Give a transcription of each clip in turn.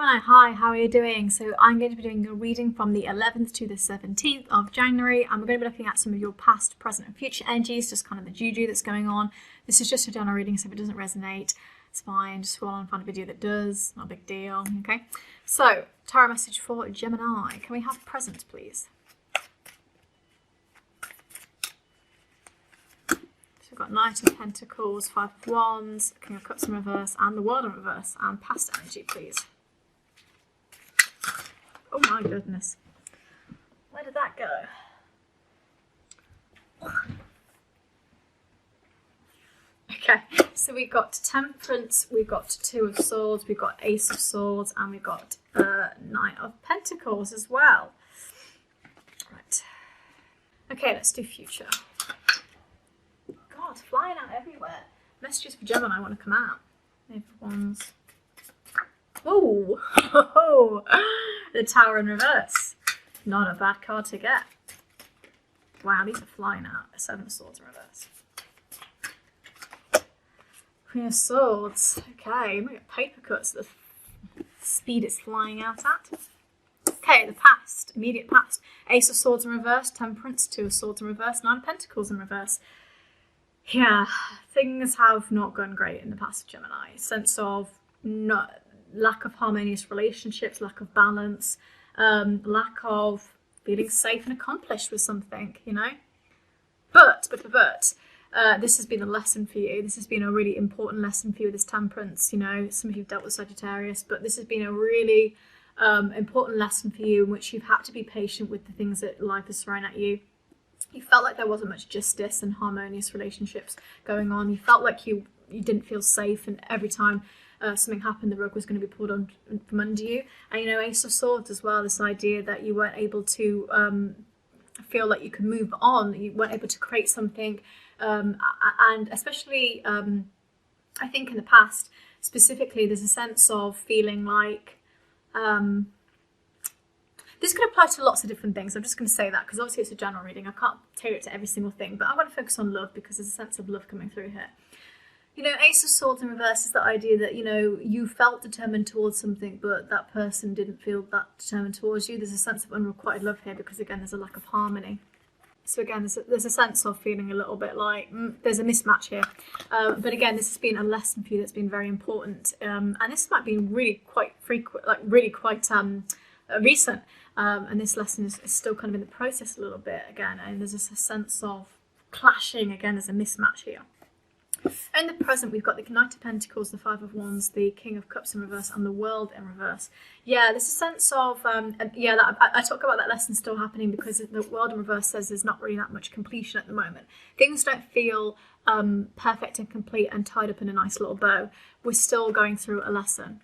Gemini, hi, how are you doing? So I'm going to be doing a reading from the 11th to the 17th of January, and we're going to be looking at some of your past, present and future energies, just kind of the juju that's going on. This is just a general reading, so if it doesn't resonate, it's fine. Just scroll on and find a video that does, not a big deal, okay? So, tarot message for Gemini. Can we have present, please? So we've got Knight of Pentacles, Five of Wands, King of Cups in reverse, and the World in reverse, and past energy, please. Oh my goodness. Where did that go? Okay, so we got Temperance, we got Two of Swords, we got Ace of Swords, and we got Knight of Pentacles as well. Right. Okay, let's do future. God, flying out everywhere. Messages for Gemini want to come out. Knave of Wands. Oh, the Tower in reverse. Not a bad card to get. Wow, these are flying out. Seven of Swords in reverse. Queen of Swords. Okay, look at paper cuts. The speed it's flying out at. Okay, the past, immediate past. Ace of Swords in reverse. Temperance. Two of Swords in reverse. Nine of Pentacles in reverse. Yeah, things have not gone great in the past, Gemini. Sense of lack of harmonious relationships, lack of balance, lack of feeling safe and accomplished with something, you know. But this has been a lesson for you. This has been a really important lesson for you, this Temperance. You know, some of you have dealt with Sagittarius, but this has been a really important lesson for you in which you've had to be patient with the things that life has thrown at you. You felt like there wasn't much justice and harmonious relationships going on. You felt like you didn't feel safe, and every time something happened, the rug was going to be pulled on from under you. And, you know, Ace of Swords as well, this idea that you weren't able to feel like you could move on, you weren't able to create something, and especially, I think in the past, specifically, there's a sense of feeling like, this could apply to lots of different things. I'm just going to say that because obviously it's a general reading. I can't tailor it to every single thing, but I want to focus on love because there's a sense of love coming through here. You know, Ace of Swords in reverse is the idea that, you know, you felt determined towards something, but that person didn't feel that determined towards you. There's a sense of unrequited love here because, again, there's a lack of harmony. So, again, there's a sense of feeling a little bit like there's a mismatch here. But, again, this has been a lesson for you that's been very important. And this might be really quite frequent, like really quite recent. And this lesson is still kind of in the process a little bit, again. And there's just a sense of clashing, again, there's a mismatch here. In the present, we've got the Knight of Pentacles, the Five of Wands, the King of Cups in reverse, and the World in reverse. Yeah, there's a sense of, I talk about that lesson still happening because the World in reverse says there's not really that much completion at the moment. Things don't feel perfect and complete and tied up in a nice little bow. We're still going through a lesson.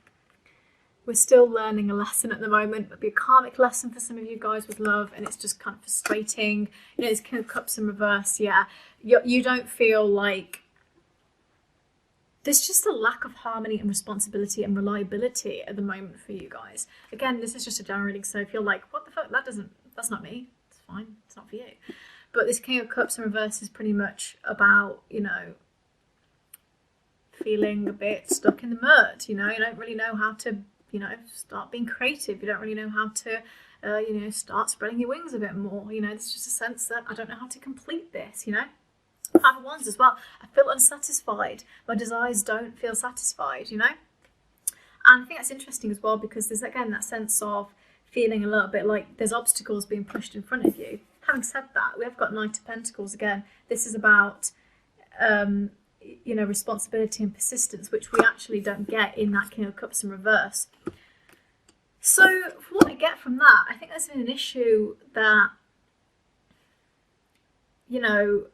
We're still learning a lesson at the moment. It'll be a karmic lesson for some of you guys with love, and it's just kind of frustrating. You know, it's King of Cups in reverse, yeah. You don't feel like... There's just a lack of harmony and responsibility and reliability at the moment for you guys. Again, this is just a general reading, so if you're like, what the fuck, that's not me, it's fine, it's not for you. But this King of Cups in reverse is pretty much about, you know, feeling a bit stuck in the mud, you know, you don't really know how to, you know, start being creative, you don't really know how to, you know, start spreading your wings a bit more, you know, there's just a sense that I don't know how to complete this, you know. Five of Wands as well. I feel unsatisfied. My desires don't feel satisfied, you know? And I think that's interesting as well because there's, again, that sense of feeling a little bit like there's obstacles being pushed in front of you. Having said that, we have got Knight of Pentacles again. This is about, you know, responsibility and persistence, which we actually don't get in that King of Cups in reverse. So, for what I get from that, I think there's been an issue that, you know,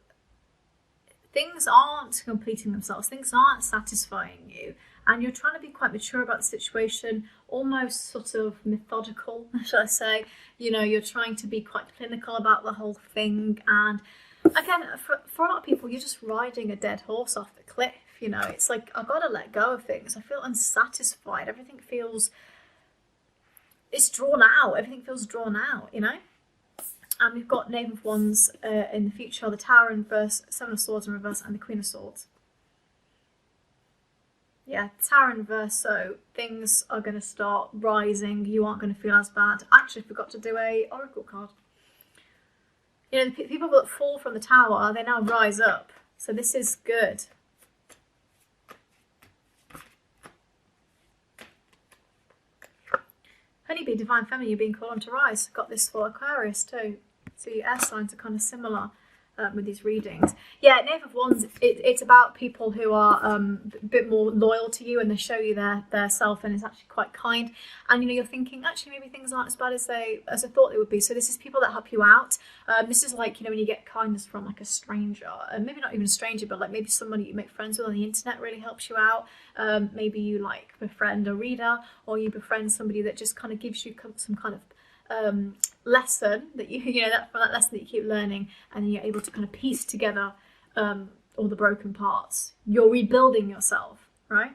things aren't completing themselves, things aren't satisfying you, and you're trying to be quite mature about the situation, almost sort of methodical, shall I say. You know, you're trying to be quite clinical about the whole thing, and again, for a lot of people, you're just riding a dead horse off the cliff, you know. It's like, I've got to let go of things. I feel unsatisfied. Everything feels, it's drawn out. Everything feels drawn out, you know. And we've got Knave of Wands in the future, the Tower in reverse, Seven of Swords in reverse, and the Queen of Swords. Yeah, Tower in reverse, so things are going to start rising. You aren't going to feel as bad. Actually, forgot to do a oracle card. You know, the people that fall from the tower, they now rise up. So this is good. Honeybee, Divine Feminine, you're being called on to rise. Got this for Aquarius too. So your air signs are kind of similar with these readings. Yeah, Knave of Wands, it's about people who are a bit more loyal to you, and they show you their self, and it's actually quite kind. And you know, you're thinking, actually, maybe things aren't as bad as I thought they would be. So this is people that help you out. This is like, you know, when you get kindness from like a stranger, and maybe not even a stranger, but like maybe somebody you make friends with on the internet really helps you out. Maybe you like befriend a reader, or you befriend somebody that just kind of gives you some kind of lesson that you know, that lesson that you keep learning, and then you're able to kind of piece together all the broken parts. You're rebuilding yourself, right?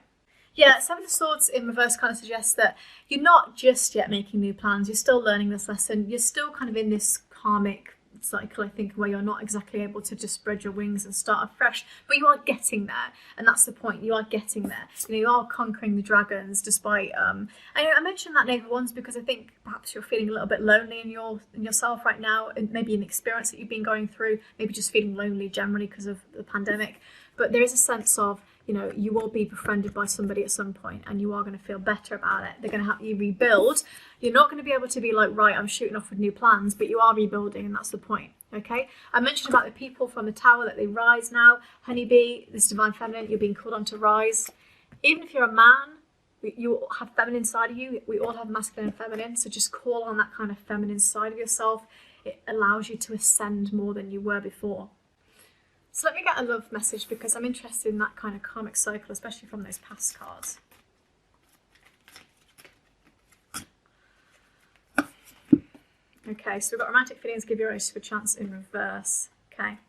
Yeah, Seven of Swords in reverse kind of suggests that you're not just yet making new plans. You're still learning this lesson. You're still kind of in this karmic cycle, I think, where you're not exactly able to just spread your wings and start afresh, but you are getting there, and that's the point. You are getting there. You know, you are conquering the dragons, despite I mentioned that Knave of Wands because I think perhaps you're feeling a little bit lonely in yourself right now, and maybe an experience that you've been going through, maybe just feeling lonely generally because of the pandemic. But there is a sense of, you know, you will be befriended by somebody at some point, and you are going to feel better about it. They're going to help you rebuild. You're not going to be able to be like, right, I'm shooting off with new plans, but you are rebuilding, and that's the point. Okay, I mentioned about the people from the tower that they rise now. Honeybee, this Divine Feminine, you're being called on to rise. Even if you're a man, you have feminine side of you. We all have masculine and feminine, so just call on that kind of feminine side of yourself. It allows you to ascend more than you were before. So let me get a love message, because I'm interested in that kind of karmic cycle, especially from those past cards. Okay, so we've got romantic feelings, give your relationship a chance in reverse. Okay.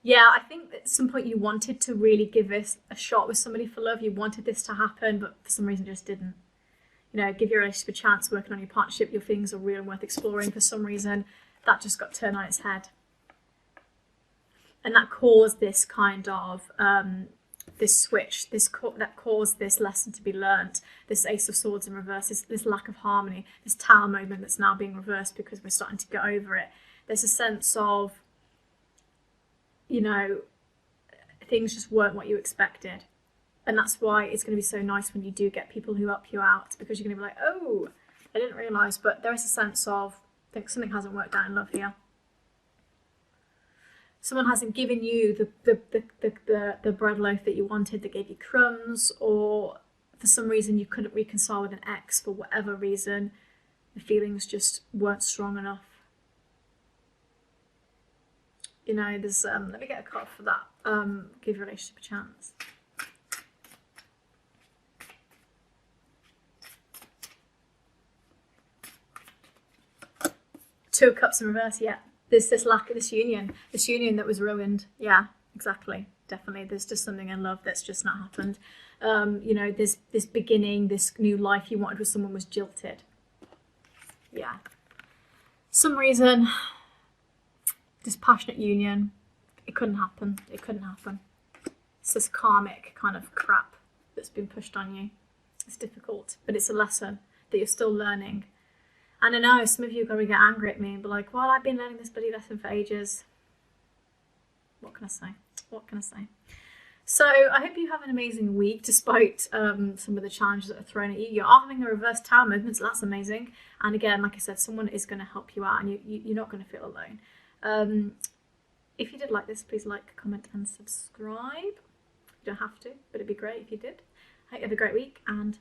Yeah, I think at some point you wanted to really give this a shot with somebody for love. You wanted this to happen, but for some reason just didn't. You know, give your relationship a chance, working on your partnership. Your feelings are real and worth exploring. For some reason, that just got turned on its head. And that caused this kind of this switch, that caused this lesson to be learnt, this Ace of Swords in reverse, this lack of harmony, this Tower moment that's now being reversed because we're starting to get over it. There's a sense of, you know, things just weren't what you expected. And that's why it's going to be so nice when you do get people who help you out, because you're going to be like, oh, I didn't realise. But there is a sense of, I think something hasn't worked out in love here. Someone hasn't given you the bread loaf that you wanted, that gave you crumbs, or for some reason you couldn't reconcile with an ex for whatever reason. The feelings just weren't strong enough. You know, there's let me get a card for that. Give your relationship a chance. Two of Cups in reverse, yeah. There's this lack of this union that was ruined. Yeah, exactly, definitely. There's just something in love that's just not happened. You know, this beginning, this new life you wanted with someone was jilted. Yeah. Some reason, this passionate union, it couldn't happen. It couldn't happen. It's this karmic kind of crap that's been pushed on you. It's difficult, but it's a lesson that you're still learning. And I know some of you are going to get angry at me and be like, well, I've been learning this bloody lesson for ages. What can I say? What can I say? So I hope you have an amazing week, despite some of the challenges that are thrown at you. You are having a reverse Tower movement, so that's amazing. And again, like I said, someone is going to help you out, and you're not going to feel alone. If you did like this, please like, comment and subscribe. You don't have to, but it'd be great if you did. I hope you have a great week, and